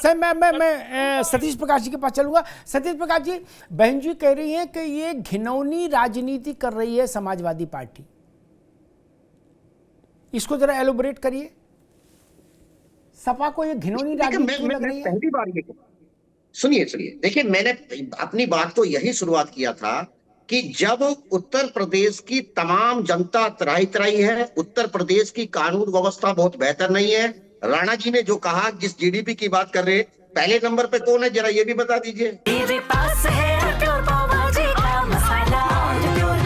है। मैं सतीश प्रकाश जी के पास चलूंगा। सतीश प्रकाश जी, बहन जी कह रही हैं कि ये घिनौनी राजनीति कर रही है समाजवादी पार्टी, इसको जरा एलोबरेट करिए। सपा को ये घिनौनी राजनीति क्यों लग रही है? पहली बार ये सुनिए, देखिए, मैंने अपनी बात को यही शुरुआत किया था कि जब उत्तर प्रदेश की तमाम जनता त्राही त्राही है, उत्तर प्रदेश की कानून व्यवस्था बहुत बेहतर नहीं है। राणा जी ने जो कहा, जिस जीडीपी की बात कर रहे, पहले नंबर पे कौन है जरा ये भी बता दीजिए। मेरे पास है पाव भाजी का मसाला,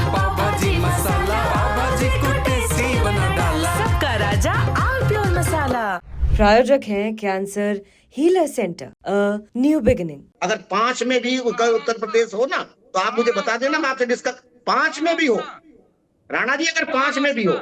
पाव भाजी मसाला, पाव भाजी को टेस्टी बना डाला, सबका राजा ऑल प्योर मसाला। प्रायोजक हैं cancer healer centre, new beginning. अगर 5 में भी उत्तर प्रदेश हो ना, तो आप मुझे बता देना, मैं आपसे डिस्कस। 5 में भी हो राणा जी, अगर 5 में भी हो,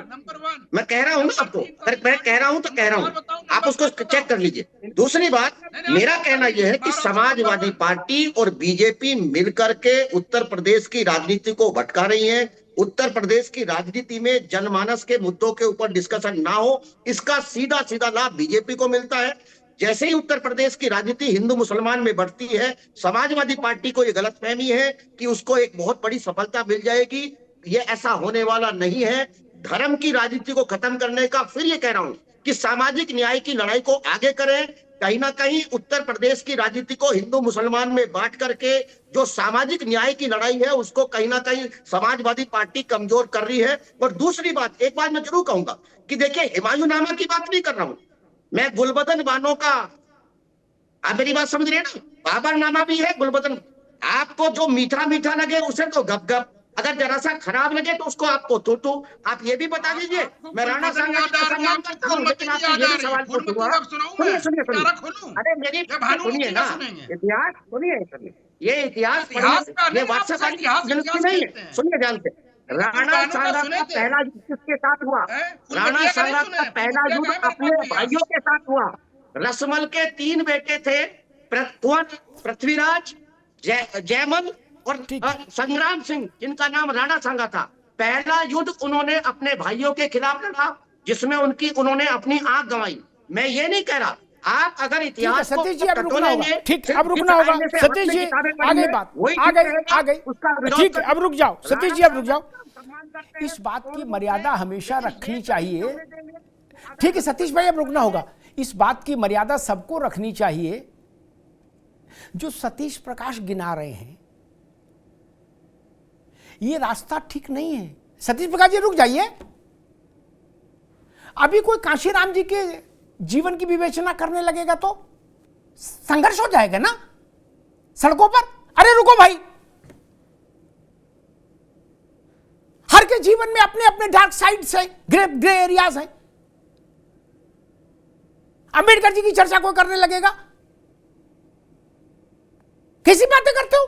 मैं कह रहा हूं ना आपको, अगर मैं कह रहा हूं तो कह रहा हूं, आप उसको चेक कर लीजिए। दूसरी बात, मेरा कहना यह है कि समाजवादी पार्टी और बीजेपी मिलकर के उत्तर प्रदेश की राजनीति को भटका रही है। उत्तर प्रदेश की राजनीति में जनमानस के मुद्दों के ऊपर डिस्कशन ना हो, इसका सीधा सीधा लाभ बीजेपी को मिलता है। जैसे ही उत्तर प्रदेश की राजनीति हिंदू मुसलमान में बढ़ती है, समाजवादी पार्टी को यह गलतफहमी है कि उसको एक बहुत बड़ी सफलता मिल जाएगी। ये ऐसा होने वाला नहीं है। धर्म की राजनीति को खत्म करने का, फिर ये कह रहा हूं कि सामाजिक न्याय की लड़ाई को आगे करें। कहीं ना कहीं उत्तर प्रदेश की राजनीति को हिंदू मुसलमान में बांट करके जो सामाजिक न्याय की लड़ाई है, उसको कहीं ना कहीं समाजवादी पार्टी कमजोर कर रही है। और दूसरी बात, एक बात मैं जरूर कहूंगा कि देखिए, हुमायूंनामा की बात नहीं कर रहा हूं मैं, गुलबदन बानो का, आप मेरी बात समझ रहे हैं ना, बाबरनामा भी है, गुलबदन। आपको जो मीठा मीठा लगे उसे तो गप गप, अगर जरा सा खराब लगे तो उसको आपको तो आप ये भी बता दीजिए। मैं राणा सांगा का सम्मान करता हूं, लेकिन आप ये भी सवाल पूछूंगा। सुनिए, अरे मेरी सुनिए ना, इतिहास सुनिए, ये इतिहास ये व्हाट्सएप नहीं है, सुनिए ध्यान से। राणा सांगा का पहला युद्ध किसके साथ हुआ? राणा सांगा का पहला युद्ध अपने भाइयों के साथ हुआ। रसमल के 3 बेटे थे, पृथ्वीराज, जयमल और संग्राम सिंह, जिनका नाम राणा सांगा था। पहला युद्ध उन्होंने अपने भाइयों के खिलाफ लड़ा, जिसमें उन्होंने अपनी आंख गंवाई। मैं ये नहीं कह रहा, आप अगर इतिहास को सतीश जी अब रुकना होगा, ठीक, अब रुकना होगा सतीश जी, आगे बात आ गई, ठीक है, अब रुक जाओ सतीश जी, अब रुक जाओ। इस बात की मर्यादा हमेशा रखनी चाहिए, ठीक है सतीश भाई, अब रुकना होगा। इस बात की मर्यादा सबको रखनी चाहिए। जो सतीश प्रकाश गिना रहे हैं, ये रास्ता ठीक नहीं है। सतीश प्रकाश जी रुक जाइए, अभी कोई कांशीराम जी के जीवन की विवेचना करने लगेगा तो संघर्ष हो जाएगा ना सड़कों पर। अरे रुको भाई, हर के जीवन में अपने अपने डार्क साइड्स है, ग्रे एरियाज है। अंबेडकर जी की चर्चा कोई करने लगेगा? कैसी बातें करते हो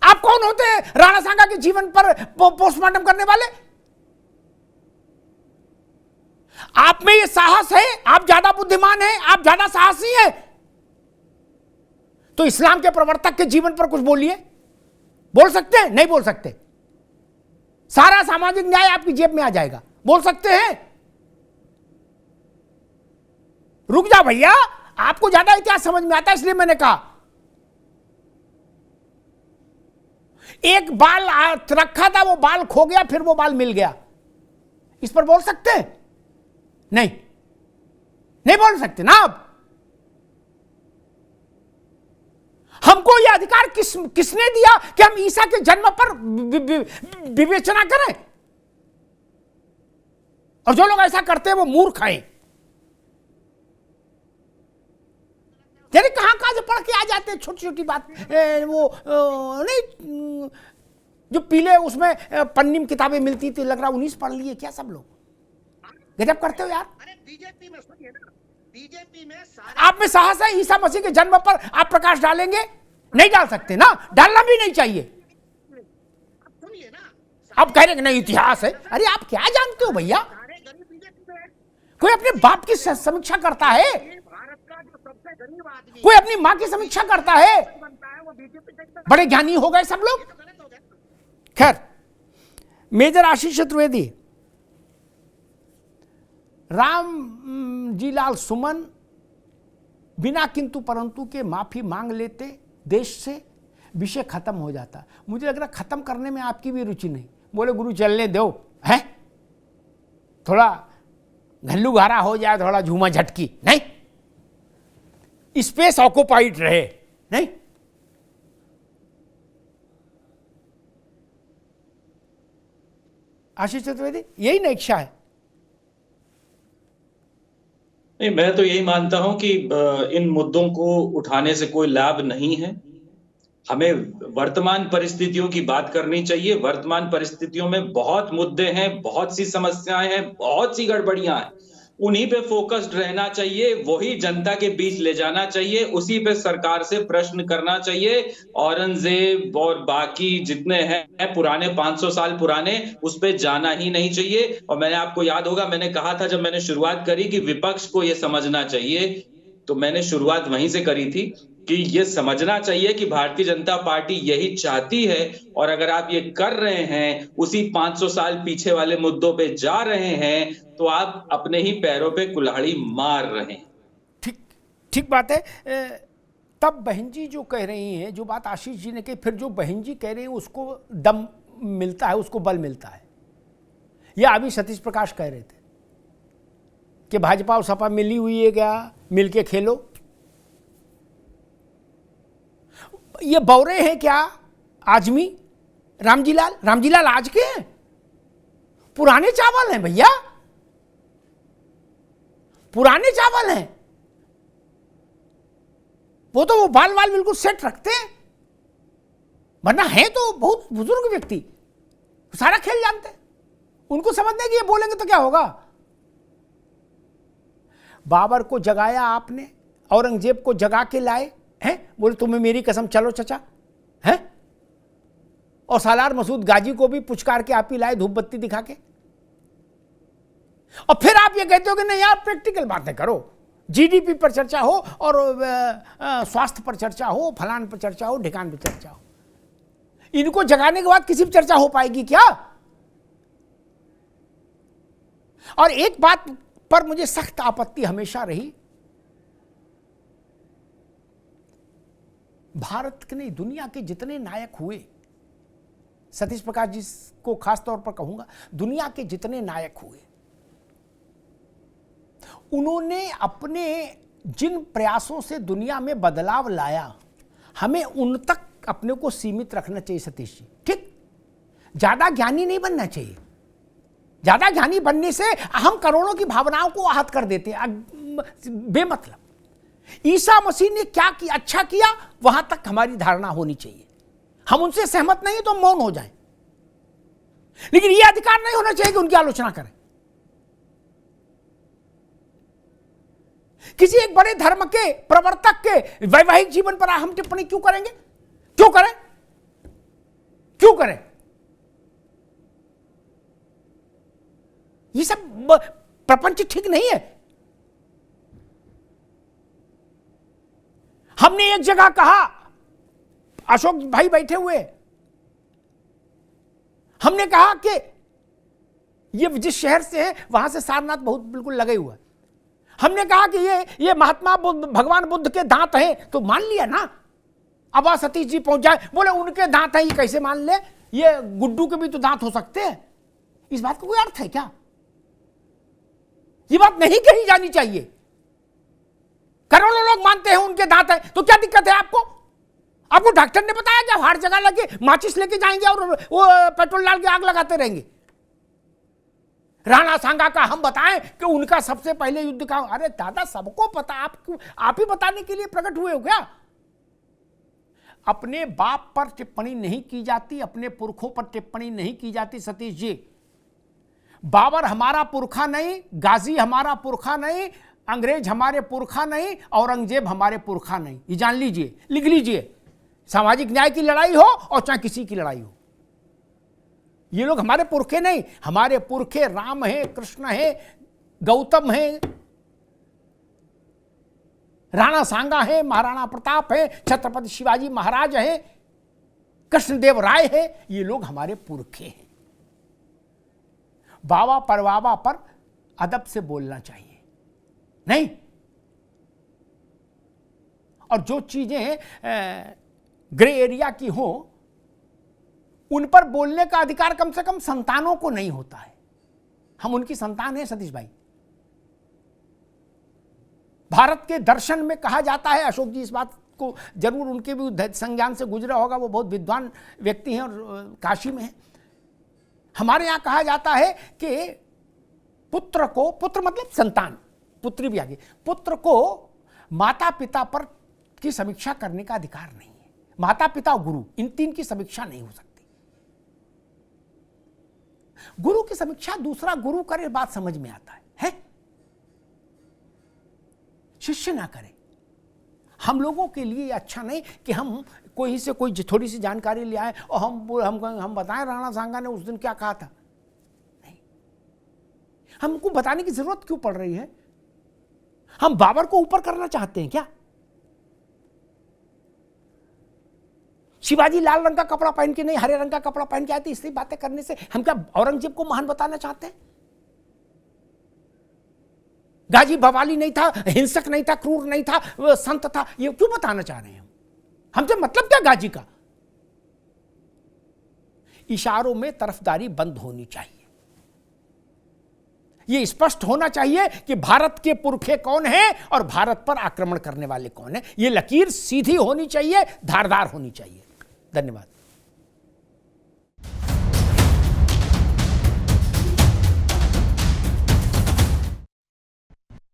आप? कौन होते हैं राणा सांगा के जीवन पर पोस्टमार्टम करने वाले? आप में ये साहस है, आप ज्यादा बुद्धिमान हैं, आप ज्यादा साहसी हैं, तो इस्लाम के प्रवर्तक के जीवन पर कुछ बोलिए। बोल सकते हैं? नहीं बोल सकते। सारा सामाजिक न्याय आपकी जेब में आ जाएगा। बोल सकते हैं? रुक जा भैया, आपको ज्यादा इतिहास समझ में आता है, इसलिए मैंने कहा। एक बाल रखा था, वो बाल खो गया, फिर वो बाल मिल गया। इस पर बोल सकते हैं? नहीं बोल सकते ना। अब हमको यह अधिकार किसने दिया कि हम ईसा के जन्म पर विवेचना करें? और जो लोग ऐसा करते हैं वो मूर्ख हैं। यानी कहां से पढ़ के आ जाते हैं छोटी छोटी बात। वो नहीं, जो पीले उसमें पन्नी में किताबें मिलती थी, लग रहा 19 पढ़ लिए क्या सब लोग? गजब करते हो यार। अरे बीजेपी में सुनिए ना, बीजेपी में आप में साहस है? ईसा मसीह के जन्म पर आप प्रकाश डालेंगे? नहीं डाल सकते ना, डालना भी नहीं चाहिए। सुनिए ना, आप कह रहे हैं नहीं इतिहास है। अरे आप क्या जानते हो भैया? कोई अपने बाप की समीक्षा करता है, कोई अपनी मां की समीक्षा करता है। बड़े ज्ञानी हो गए सब लोग। खैर, मेजर आशीष चतुर्वेदी, राम जी लाल सुमन बिना किंतु परंतु के माफी मांग लेते, देश से विषय खत्म हो जाता। मुझे लग रहा खत्म करने में आपकी भी रुचि नहीं। बोले गुरु चलने दो, है थोड़ा घल्लू घारा हो जाए, थोड़ा झूमा झटकी नहीं, स्पेस ऑक्युपाइड रहे, नहीं। आशीष चतुर्वेदी, यही ना इच्छा है? नहीं, मैं तो यही मानता हूं कि इन मुद्दों को उठाने से कोई लाभ नहीं है। हमें वर्तमान परिस्थितियों की बात करनी चाहिए। वर्तमान परिस्थितियों में बहुत मुद्दे हैं, बहुत सी समस्याएं हैं, बहुत सी गड़बड़ियां हैं, उन्हीं पे फोकस्ड रहना चाहिए, वही जनता के बीच ले जाना चाहिए, उसी पे सरकार से प्रश्न करना चाहिए। औरंगजेब और बाकी जितने हैं पुराने 500 साल पुराने, उस पे जाना ही नहीं चाहिए। और मैंने, आपको याद होगा, मैंने कहा था जब मैंने शुरुआत करी कि विपक्ष को यह समझना चाहिए, तो मैंने शुरुआत वहीं से करी थी कि ये समझना चाहिए कि भारतीय जनता पार्टी यही चाहती है, और अगर आप ये कर रहे हैं, उसी 500 साल पीछे वाले मुद्दों पे जा रहे हैं, तो आप अपने ही पैरों पे कुल्हाड़ी मार रहे हैं। ठीक ठीक बात है। तब बहन जी जो कह रही हैं, जो बात आशीष जी ने कही, फिर जो बहन जी कह रही हैं उसको दम मिलता है, उसको बल मिलता है। यह अभी सतीश प्रकाश कह रहे थे कि भाजपा और सपा मिली हुई है, क्या मिलके खेलो। ये बौरे हैं क्या आजमी? रामजी लाल आज के हैं? पुराने चावल हैं भैया, पुराने चावल हैं वो। तो वो बाल बिल्कुल सेट रखते हैं, वरना है तो बहुत बुजुर्ग व्यक्ति, सारा खेल जानते हैं। उनको समझने कि ये बोलेंगे तो क्या होगा। बाबर को जगाया आपने, औरंगजेब को जगा के लाए हैं, बोले तुम्हें मेरी कसम चलो चचा, हैं? और सालार मसूद गाजी को भी पुचकार के आप ही लाए, धूप बत्ती दिखा के। और फिर आप ये कहते हो कि नहीं यार प्रैक्टिकल बातें करो, जीडीपी पर चर्चा हो और स्वास्थ्य पर चर्चा हो, फलान पर चर्चा हो, ढिकान पर चर्चा हो। इनको जगाने के बाद किसी पर चर्चा हो पाएगी क्या? और एक बात पर मुझे सख्त आपत्ति हमेशा रही, भारत के नहीं दुनिया के जितने नायक हुए, सतीश प्रकाश जी को खास तौर पर कहूंगा, दुनिया के जितने नायक हुए, उन्होंने अपने जिन प्रयासों से दुनिया में बदलाव लाया, हमें उन तक अपने को सीमित रखना चाहिए सतीश जी। ठीक, ज्यादा ज्ञानी नहीं बनना चाहिए। ज्यादा ज्ञानी बनने से हम करोड़ों की भावनाओं को आहत कर देते हैं बेमतलब। ईसा मसीह ने क्या किया, अच्छा किया, वहां तक हमारी धारणा होनी चाहिए। हम उनसे सहमत नहीं तो मौन हो जाएं, लेकिन यह अधिकार नहीं होना चाहिए कि उनकी आलोचना करें। किसी एक बड़े धर्म के प्रवर्तक के वैवाहिक जीवन पर हम टिप्पणी क्यों करेंगे? क्यों करें? क्यों करें? ये सब प्रपंच ठीक नहीं है। हमने एक जगह कहा, अशोक भाई बैठे हुए, हमने कहा कि ये जिस शहर से है वहां से सारनाथ बहुत बिल्कुल लगे हुआ है। हमने कहा कि ये महात्मा बुद्ध, भगवान बुद्ध के दांत हैं, तो मान लिया ना। अब सतीश जी पहुंच जाए, बोले उनके दांत हैं, ये कैसे मान ले? ये गुड्डू के भी तो दांत हो सकते हैं। इस बात का कोई अर्थ है क्या? ये बात नहीं कही जानी चाहिए। करोड़ों लोग मानते हैं उनके दांत है, तो क्या दिक्कत है आपको? आपको डॉक्टर ने बताया क्या हर जगह लगे माचिस लेके जाएंगे और वो पेट्रोल डाल के आग लगाते रहेंगे? राणा सांगा का हम बताएं कि उनका सबसे पहले युद्ध का? अरे दादा, सबको पता, आप ही बताने के लिए प्रकट हुए हो क्या? अपने बाप पर टिप्पणी नहीं की जाती, अपने पुरखों पर टिप्पणी नहीं की जाती सतीश जी। बाबर हमारा पुरखा नहीं, गाजी हमारा पुरखा नहीं, अंग्रेज हमारे पुरखा नहीं, औरंगजेब हमारे पुरखा नहीं। ये जान लीजिए, लिख लीजिए। सामाजिक न्याय की लड़ाई हो और चाहे किसी की लड़ाई हो, ये लोग हमारे पुरखे नहीं। हमारे पुरखे राम हैं, कृष्ण हैं, गौतम हैं, राणा सांगा है, महाराणा प्रताप है, छत्रपति शिवाजी महाराज हैं, कृष्णदेव राय है। ये लोग हमारे पुरखे हैं। बाबा परबाबा पर अदब से बोलना चाहिए, नहीं और जो चीजें ग्रे एरिया की हो उन पर बोलने का अधिकार कम से कम संतानों को नहीं होता है। हम उनकी संतान हैं सतीश भाई। भारत के दर्शन में कहा जाता है, अशोक जी इस बात को जरूर उनके भी संज्ञान से गुजरा होगा, वो बहुत विद्वान व्यक्ति हैं और काशी में हैं। हमारे यहां कहा जाता है कि पुत्र को, पुत्र मतलब संतान, पुत्री भी आगे, पुत्र को माता पिता पर की समीक्षा करने का अधिकार नहीं है। माता पिता और गुरु, इन तीन की समीक्षा नहीं हो सकती। गुरु की समीक्षा दूसरा गुरु करे, बात समझ में आता है? शिष्य ना करे। हम लोगों के लिए अच्छा नहीं कि हम कोई से कोई थोड़ी सी जानकारी ले आए और हम बताएं राणा सांगा ने उस दिन क्या कहा था। नहीं, हमको बताने की जरूरत क्यों पड़ रही है? हम बाबर को ऊपर करना चाहते हैं क्या? शिवाजी लाल रंग का कपड़ा पहन के नहीं, हरे रंग का कपड़ा पहन के आते, इसलिए बातें करने से हम क्या औरंगजेब को महान बताना चाहते हैं? गाजी बवाली नहीं था, हिंसक नहीं था, क्रूर नहीं था, संत था, ये क्यों बताना चाह रहे हैं हम? हमसे मतलब क्या गाजी का? इशारों में तरफदारी बंद होनी चाहिए। ये स्पष्ट होना चाहिए कि भारत के पुरखे कौन हैं और भारत पर आक्रमण करने वाले कौन हैं। ये लकीर सीधी होनी चाहिए, धारदार होनी चाहिए। धन्यवाद।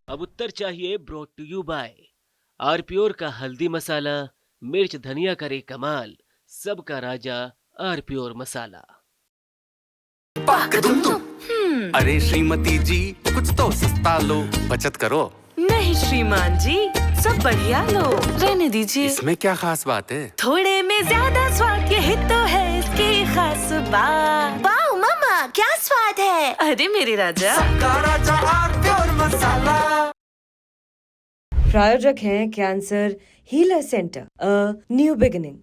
अब उत्तर चाहिए ब्रॉट टू यू बाय आरप्योर का हल्दी मसाला, मिर्च धनिया करे कमाल, सबका राजा आरप्योर मसाला। अरे श्रीमती जी कुछ तो सस्ता लो, बचत करो। नहीं श्रीमान जी, सब बढ़िया लो, रहने दीजिए। इसमें क्या खास बात है? थोड़े में ज्यादा स्वाद, यही तो है इसकी खास बात। वाओ मामा, क्या स्वाद है। अरे मेरे राजा, सबका राजा आरप्योर मसाला। प्रायोजक हैं cancer healer centre, a new beginning.